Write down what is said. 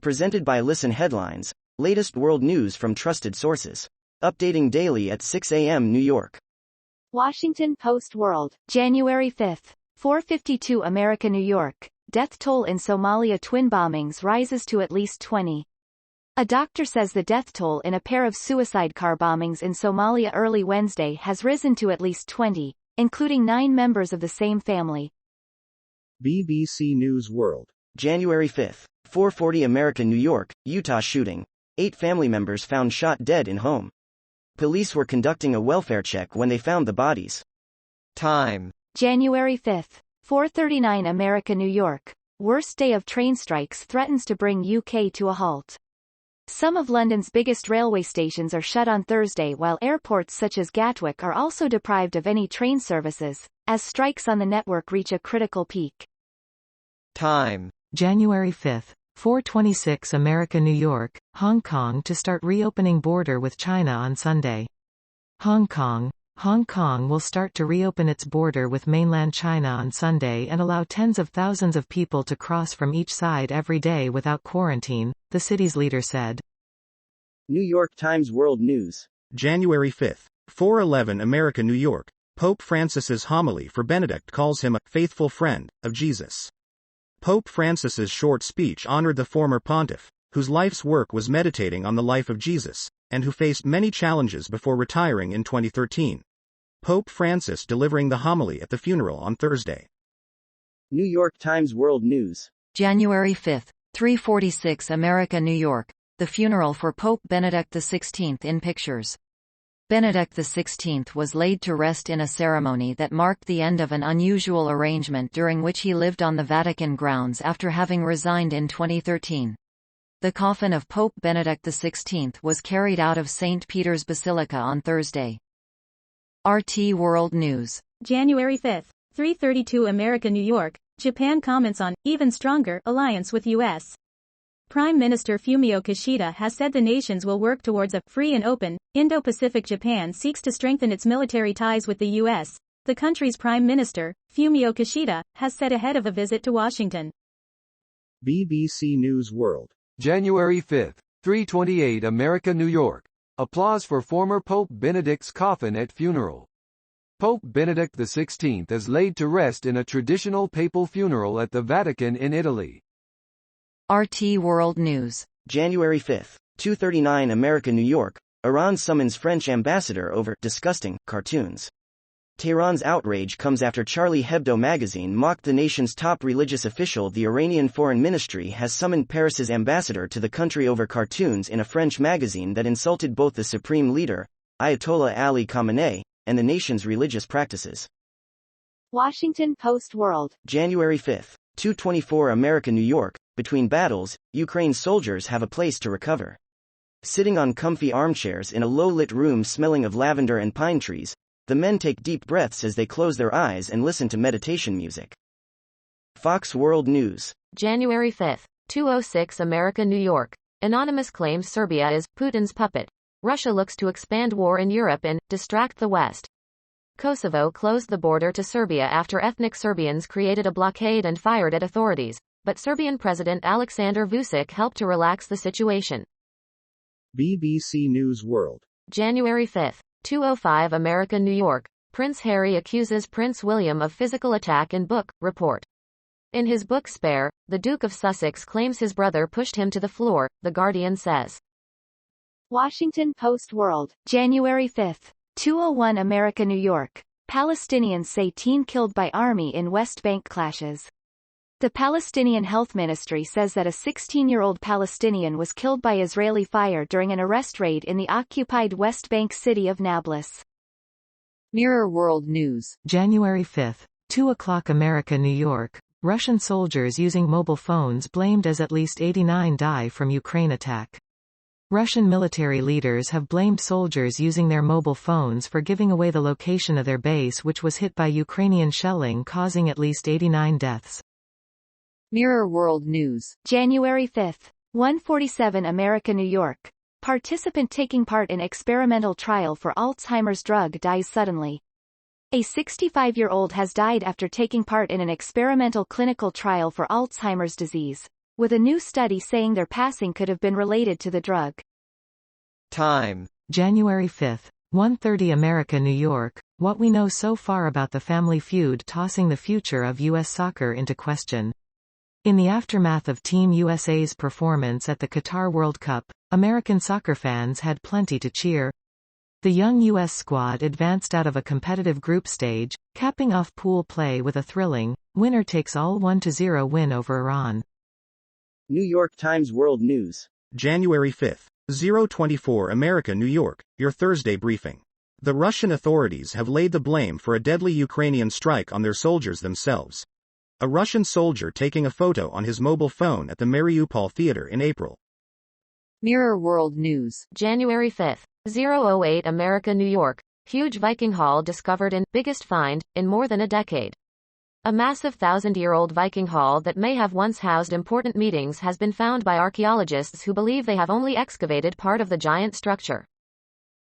Presented by Listen Headlines, latest world news from trusted sources. Updating daily at 6 a.m. New York. Washington Post World. January 5th. 4:52 America New York. Death toll in Somalia twin bombings rises to at least 20. A doctor says the death toll in a pair of suicide car bombings in Somalia early Wednesday has risen to at least 20, including 9 members of the same family. BBC News World. January 5th. 4:40 America New York, Utah shooting. 8 family members found shot dead in home. Police were conducting a welfare check when they found the bodies. Time. January 5th. 4:39 America New York. Worst day of train strikes threatens to bring UK to a halt. Some of London's biggest railway stations are shut on Thursday, while airports such as Gatwick are also deprived of any train services, as strikes on the network reach a critical peak. Time. January 5th. 4:26 America New York, Hong Kong to start reopening border with China on Sunday. Hong Kong will start to reopen its border with mainland China on Sunday and allow tens of thousands of people to cross from each side every day without quarantine, the city's leader said. New York Times World News. January 5th. 4:11 America New York. Pope Francis's homily for Benedict calls him a faithful friend of Jesus. Pope Francis's short speech honored the former pontiff, whose life's work was meditating on the life of Jesus, and who faced many challenges before retiring in 2013. Pope Francis delivering the homily at the funeral on Thursday. New York Times World News. January 5th, 3:46 America New York, the funeral for Pope Benedict XVI in pictures. Benedict XVI was laid to rest in a ceremony that marked the end of an unusual arrangement during which he lived on the Vatican grounds after having resigned in 2013. The coffin of Pope Benedict XVI was carried out of St. Peter's Basilica on Thursday. RT World News. January 5th, 3:32 America New York, Japan comments on even stronger alliance with U.S. Prime Minister Fumio Kishida has said the nations will work towards a free and open Indo-Pacific. Japan seeks to strengthen its military ties with the U.S., the country's Prime Minister, Fumio Kishida, has said ahead of a visit to Washington. BBC News World. January 5th. 3:28 America New York. Applause for former Pope Benedict's coffin at funeral. Pope Benedict XVI is laid to rest in a traditional papal funeral at the Vatican in Italy. RT World News. January 5th. 2:39 America New York, Iran summons French ambassador over disgusting cartoons. Tehran's outrage comes after Charlie Hebdo magazine mocked the nation's top religious official. The Iranian Foreign Ministry has summoned Paris's ambassador to the country over cartoons in a French magazine that insulted both the supreme leader, Ayatollah Ali Khamenei, and the nation's religious practices. Washington Post World. January 5th. 2:24 America New York, between battles, Ukraine's soldiers have a place to recover. Sitting on comfy armchairs in a low-lit room smelling of lavender and pine trees, the men take deep breaths as they close their eyes and listen to meditation music. Fox World News. January 5th, 2:06 America New York. Anonymous claims Serbia is Putin's puppet. Russia looks to expand war in Europe and distract the West. Kosovo closed the border to Serbia after ethnic Serbians created a blockade and fired at authorities, but Serbian President Aleksandar Vučić helped to relax the situation. BBC News World. January 5th, 2:05 America New York. Prince Harry accuses Prince William of physical attack in book report. In his book Spare, the Duke of Sussex claims his brother pushed him to the floor, The Guardian says. Washington Post World. January 5th. 2:01 America New York. Palestinians say teen killed by army in West Bank clashes. The Palestinian Health Ministry says that a 16-year-old Palestinian was killed by Israeli fire during an arrest raid in the occupied West Bank city of Nablus. Mirror World News. January 5th. 2:00 America New York. Russian soldiers using mobile phones blamed as at least 89 die from Ukraine attack. Russian military leaders have blamed soldiers using their mobile phones for giving away the location of their base, which was hit by Ukrainian shelling, causing at least 89 deaths. Mirror World News. January 5th. 1:47 America New York. Participant taking part in experimental trial for Alzheimer's drug dies suddenly. A 65-year-old has died after taking part in an experimental clinical trial for Alzheimer's disease, with a new study saying their passing could have been related to the drug. Time. January 5, 1:30 America, New York. What we know so far about the family feud tossing the future of U.S. soccer into question. In the aftermath of Team USA's performance at the Qatar World Cup, American soccer fans had plenty to cheer. The young U.S. squad advanced out of a competitive group stage, capping off pool play with a thrilling, winner-takes-all 1-0 win over Iran. New York Times World News. January 5, 024 America, New York, your Thursday briefing. The Russian authorities have laid the blame for a deadly Ukrainian strike on their soldiers themselves. A Russian soldier taking a photo on his mobile phone at the Mariupol theater in April. Mirror World News. January 5, 008 America, New York. Huge Viking Hall discovered in biggest find in more than a decade. A massive 1,000-year-old Viking hall that may have once housed important meetings has been found by archaeologists who believe they have only excavated part of the giant structure.